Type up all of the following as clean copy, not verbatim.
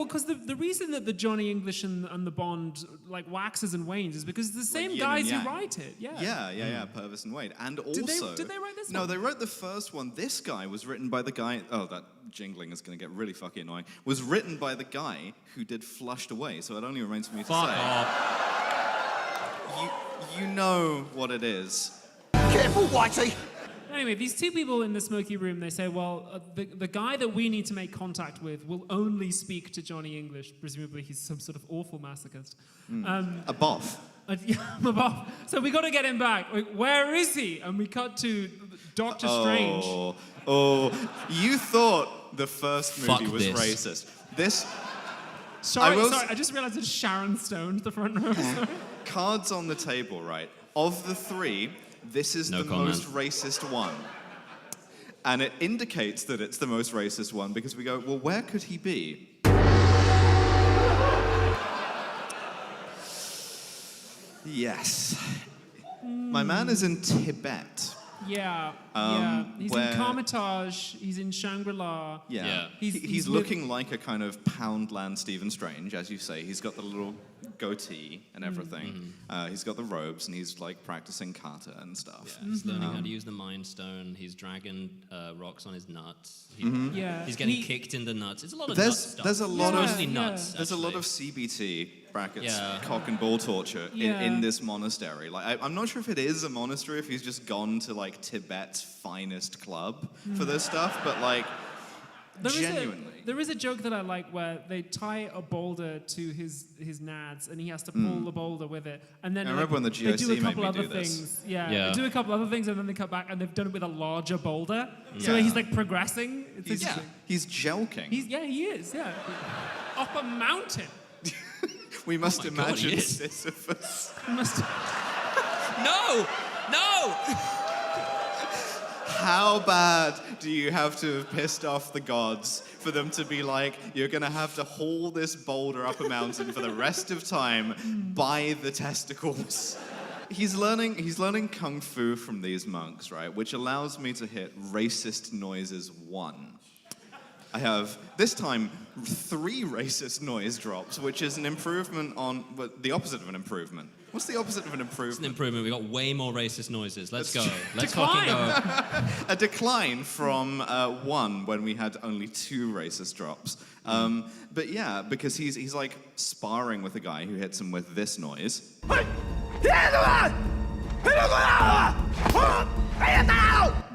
Because the reason that the Johnny English and the Bond like waxes and wanes is because it's the same yin guys and who yang. write it. Purvis and Wade. And also... Did they write this No, one? they wrote the first one. This guy was written by the guy... Oh, that jingling is going to get really fucking annoying. Was written by the guy who did Flushed Away, so it only remains for me to say... Fuck off. You know what it is. Careful, Whitey! Anyway, these two people in the smoky room, they say, well, the guy that we need to make contact with will only speak to Johnny English. Presumably he's some sort of awful masochist. A boff. A buff. So we got to get him back. Like, where is he? And we cut to Doctor Strange. Oh, you thought the first movie was this. racist. This... Sorry, I just realized it's Sharon Stone to the front row. Sorry. Cards on the table, right? Of the three, this is the most racist one. And it indicates that it's the most racist one because we go, well, where could he be? Yes. My man is in Tibet. Yeah. He's in Carmitage. He's in Shangri-La. Yeah. He's looking like a kind of Poundland Stephen Strange, as you say. He's got the little goatee and everything. He's got the robes, and he's like practicing kata and stuff. Yeah, he's learning how to use the Mind Stone. He's dragging rocks on his nuts. He's getting kicked in the nuts. It's a lot of nuts stuff. There's a lot of mostly nuts. There's a lot of CBT brackets, Yeah. cock and ball torture in this monastery. Like I'm not sure if it is a monastery, if he's just gone to like Tibet's finest club for this stuff, but like genuinely. There is a joke that I like where they tie a boulder to his nads and he has to pull the boulder with it. And then I remember when the they do a GOC couple made me other do this. things. They do a couple other things and then they cut back and they've done it with a larger boulder. So he's like progressing. It's interesting. He's jelking. He is. Up a mountain. We must God, he imagine is. Sisyphus. No! How bad do you have to have pissed off the gods for them to be like, you're gonna have to haul this boulder up a mountain for the rest of time by the testicles? He's learning kung fu from these monks, right? Which allows me to hit racist noises 1. I have, this time, 3 racist noise drops, which is an improvement on, the opposite of an improvement. What's the opposite of an It's an improvement? improvement. We got way more racist noises. Let's go. Let's Decline. fucking go. A decline from 1 when we had only 2 racist drops. But yeah, because he's like sparring with a guy who hits him with this noise.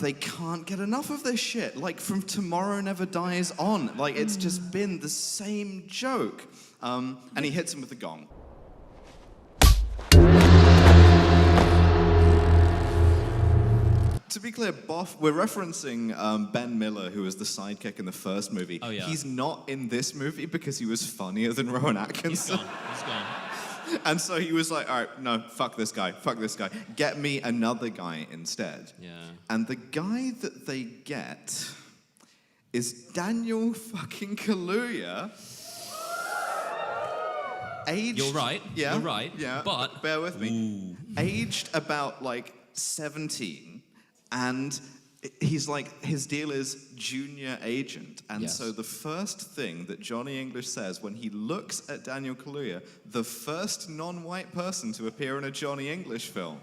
They can't get enough of this shit. Like from Tomorrow Never Dies on. Like it's just been the same joke. And he hits him with the gong. To be clear, Boff, we're referencing Ben Miller, who was the sidekick in the first movie. Oh, yeah. He's not in this movie because he was funnier than Rowan Atkinson. He's gone. And so he was like, all right, no, fuck this guy. Get me another guy instead. Yeah. And the guy that they get is Daniel fucking Kaluuya. Aged... You're right. Yeah. You're right. Yeah. But... Bear with me. Ooh. Aged about, 17. And he's like, his deal is junior agent. And Yes. so the first thing that Johnny English says when he looks at Daniel Kaluuya, the first non-white person to appear in a Johnny English film,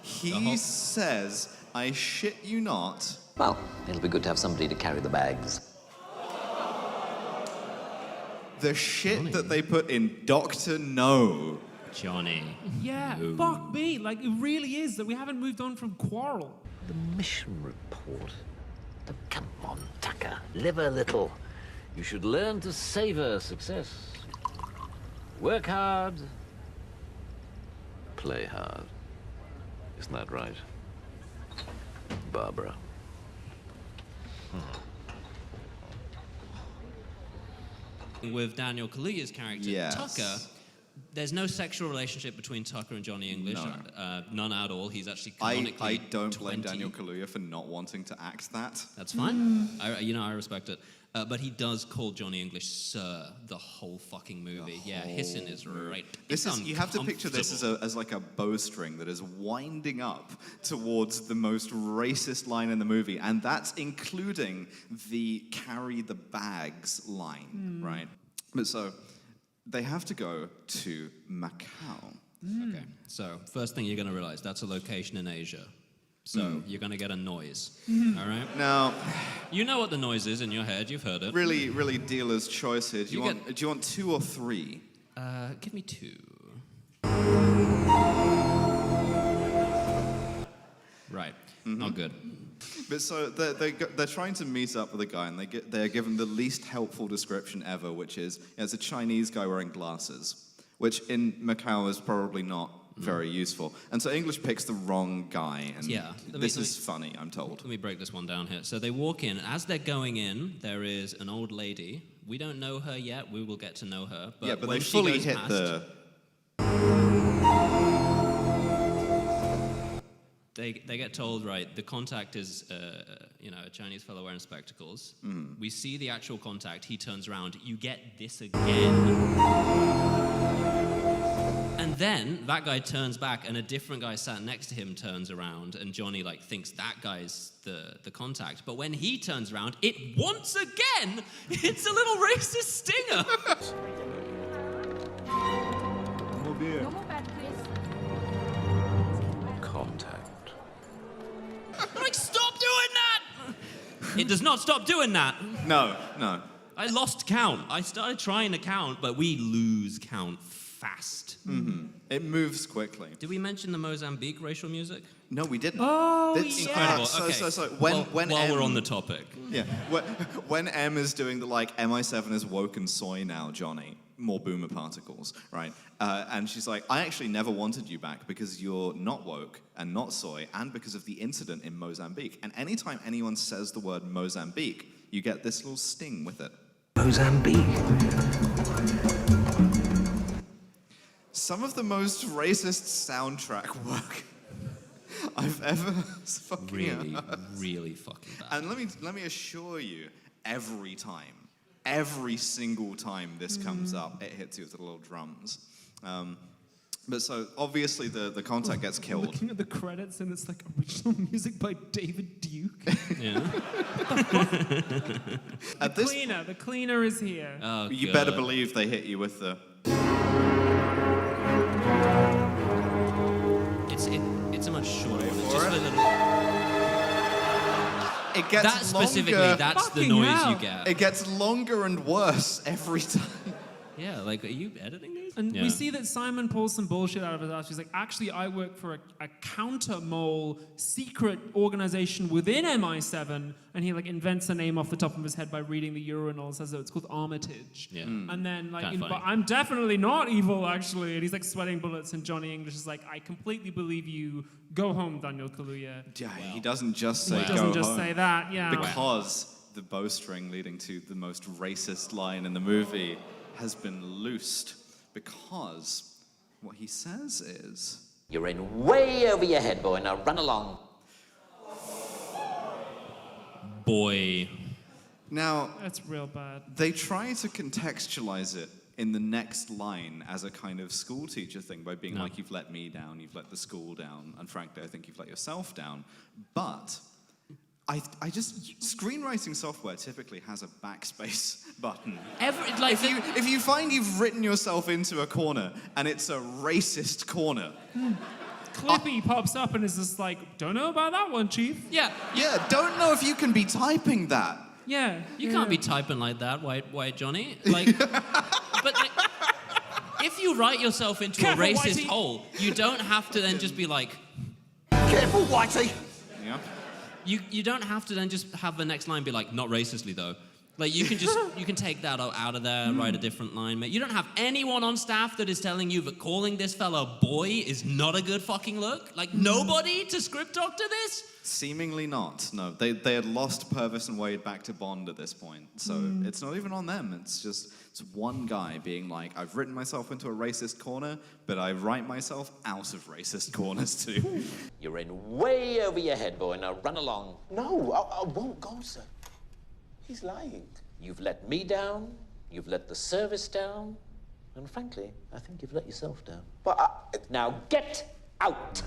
he says, I shit you not. Well, it'll be good to have somebody to carry the bags. The shit Johnny. that they put in Dr. No. Johnny. Yeah, fuck me. Like, it really is that we haven't moved on from Quarrel. The mission report. Come on, Tucker. Live a little. You should learn to savor success. Work hard. Play hard. Isn't that right, Barbara? With Daniel Kaluuya's character, Yes. Tucker, there's no sexual relationship between Tucker and Johnny English. No. None at all. He's actually I canonically don't blame 20. Daniel Kaluuya for not wanting to act that. That's fine. I respect it. But he does call Johnny English Sir the whole fucking movie. Hissing is right. This is, you have to picture this as like a bowstring that is winding up towards the most racist line in the movie, and that's including the carry the bags line, right? But so they have to go to Macau. Okay, so first thing you're going to realize, that's a location in Asia. So you're going to get a noise, all right? Now, You know what the noise is in your head, you've heard it. really, really dealer's choice here. Do you want 2 or 3? Give me 2. Right, not good. But so they're trying to meet up with a guy, and they're given the least helpful description ever, which is it's a Chinese guy wearing glasses, which in Macau is probably not very useful. And so English picks the wrong guy, and this is funny, I'm told. Let me break this one down here. So they walk in. As they're going in, there is an old lady. We don't know her yet. We will get to know her. But But when they she fully goes hit past, the... They get told, right, the contact is, a Chinese fellow wearing spectacles. We see the actual contact. He turns around. You get this again. And then that guy turns back, and a different guy sat next to him turns around, and Johnny, thinks that guy's the contact. But when he turns around, it once again, it's a little racist stinger. More beer. No more bad, please. Contact. Stop doing that! It does not stop doing that. No. I lost count. I started trying to count, but we lose count fast. It moves quickly. Did we mention the Mozambique racial music? No, we didn't. Oh, It's Incredible. So Okay. when While M, we're on the topic. Yeah, when M is doing the MI7 is woke and soy now, Johnny, more boomer particles, right? And she's like, I actually never wanted you back because you're not woke and not soy, and because of the incident in Mozambique. And anytime anyone says the word Mozambique, you get this little sting with it. Mozambique. Some of the most racist soundtrack work I've ever fucking Really, heard. really fucking bad. And let me assure you, every single time this comes up, it hits you with the little drums. But so obviously the contact gets killed. Looking at the credits, and it's original music by David Duke. Yeah. The cleaner is here. Oh, You God. better believe they hit you with the... It's a much shorter one. It's for just it. a little... It gets That specifically, longer. that's the Fucking noise hell. you get. It gets longer and worse every time. Yeah, are you editing these? And Yeah. we see that Simon pulls some bullshit out of his ass. He's like, actually, I work for a counter-mole secret organization within MI7, and he invents a name off the top of his head by reading the urinals, as though it's called Armitage. Yeah. And then Kinda funny. but I'm definitely not evil, actually. And he's sweating bullets, and Johnny English is like, I completely believe you. Go home, Daniel Kaluuya. Yeah, he doesn't just say He doesn't go just home. say that, yeah. Because the bowstring leading to the most racist line in the movie has been loosed. Because what he says is... You're in way over your head, boy. Now run along. Boy. Now, That's real bad. they try to contextualize it in the next line as a kind of school teacher thing by being like, you've let me down, you've let the school down, and frankly, I think you've let yourself down. But I just screenwriting software typically has a backspace button. If you find you've written yourself into a corner and it's a racist corner, Clippy pops up and is just like, don't know about that one, Chief. Yeah. yeah, don't know if you can be typing that. Yeah. You can't be typing like that, white Johnny. But if you write yourself into Careful, a racist Whitey. hole, you don't have to then just be like, Careful, Whitey. Yeah. you don't have to then just have the next line be like, not racistly though. You can take that out of there, write a different line. You don't have anyone on staff that is telling you that calling this fella boy is not a good fucking look. Nobody to script doctor this? Seemingly not. No, they had lost Purvis and Wade back to Bond at this point, so it's not even on them. It's one guy being like, I've written myself into a racist corner, but I write myself out of racist corners too. You're in way over your head, boy. Now run along. No, I won't go, sir. He's lying. You've let me down. You've let the service down. And frankly, I think you've let yourself down. But Now get out.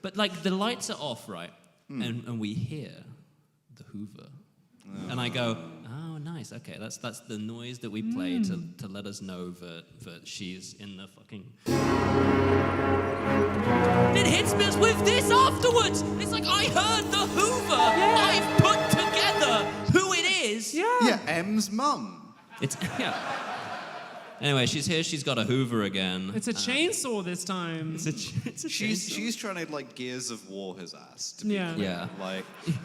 But like the lights are off, right? And we hear the Hoover. And I go, oh, nice. Okay, that's the noise that we play to let us know that she's in the fucking... It hits me with this afterwards. It's like, I heard the Hoover. Yeah. I've put together who it is. Yeah, M's mum. It's, yeah. Anyway, she's here. She's got a Hoover again. It's a chainsaw this time. It's a chainsaw. She's trying to like Gears of War his ass. To be Yeah. clear. Yeah. Like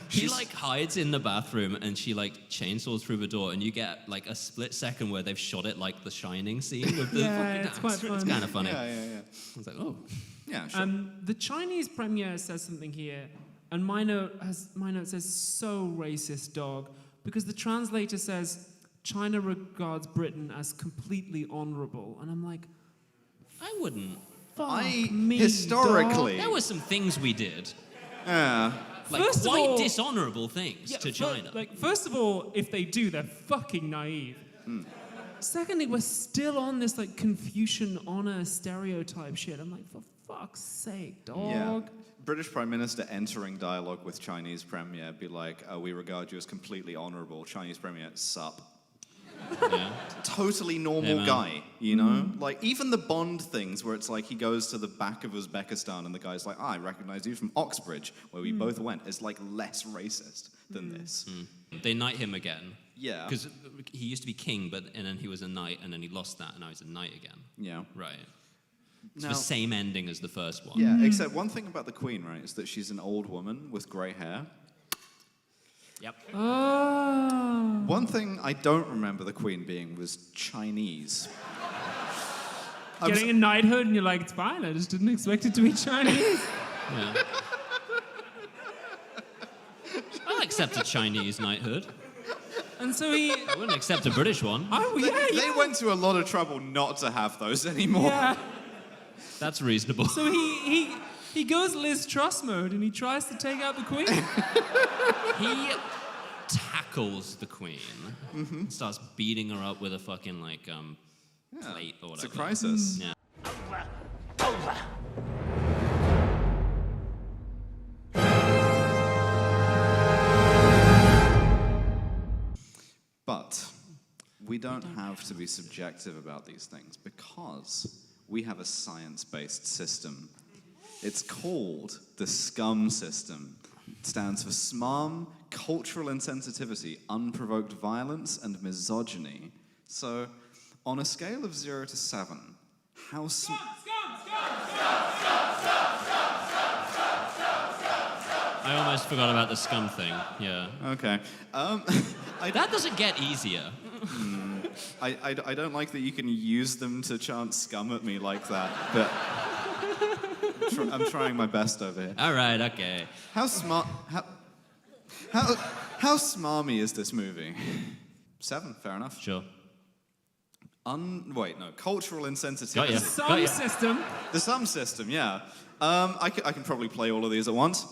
She like hides in the bathroom and she like chainsaws through the door and you get like a split second where they've shot it like the Shining scene with the fucking it's quite fun. It's kind of funny. Yeah. I was like, oh. Yeah, sure. The Chinese premiere says something here, and my note says so racist, dog, because the translator says China regards Britain as completely honourable, and I'm like, I wouldn't. fuck me, historically- dog. There were some things we did. Yeah. Like First of quite all- dishonourable things to China. First of all, if they do, they're fucking naive. Secondly, we're still on this like Confucian honor stereotype shit. I'm like, for fuck's sake, dog. Yeah. British Prime Minister entering dialogue with Chinese Premier be like, we regard you as completely honourable. Chinese Premier, sup. Yeah. Totally normal Yeah, man. guy, you know? Like, even the Bond things where it's like he goes to the back of Uzbekistan and the guy's like, I recognize you from Oxbridge, where we both went, is like less racist than this. They knight him again. Yeah. Because he used to be king, and then he was a knight, and then he lost that, and now he's a knight again. Yeah. Right. It's Now- the same ending as the first one. Yeah, except one thing about the Queen, right, is that she's an old woman with grey hair. Yep. Oh. One thing I don't remember the Queen being was Chinese. Getting a knighthood, and you're like, it's fine. I just didn't expect it to be Chinese. Yeah. I'll accept a Chinese knighthood. And so he, I wouldn't accept a British one. oh yeah, They went to a lot of trouble not to have those anymore. yeah. That's reasonable. So he goes Liz Truss mode, and he tries to take out the Queen. He tackles the queen, starts beating her up with a fucking like plate or It's a whatever. crisis. Yeah. Over! But we don't have to be subjective about these things because we have a science-based system. It's called the SCUM system. It stands for SMARM, Cultural Insensitivity, Unprovoked Violence, and Misogyny. So, on a scale of 0 to 7, how I almost forgot about the scum thing. Yeah. Okay. That doesn't get easier. I don't like that you can use them to chant scum at me like that, but I'm trying my best over here. All right. Okay. How smarmy is this movie? 7, fair enough. Sure. Cultural insensitivity. Got ya. Some system. The SUM system, yeah. I can probably play all of these at once.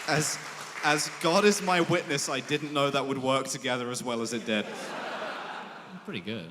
As God is my witness, I didn't know that would work together as well as it did. Pretty good.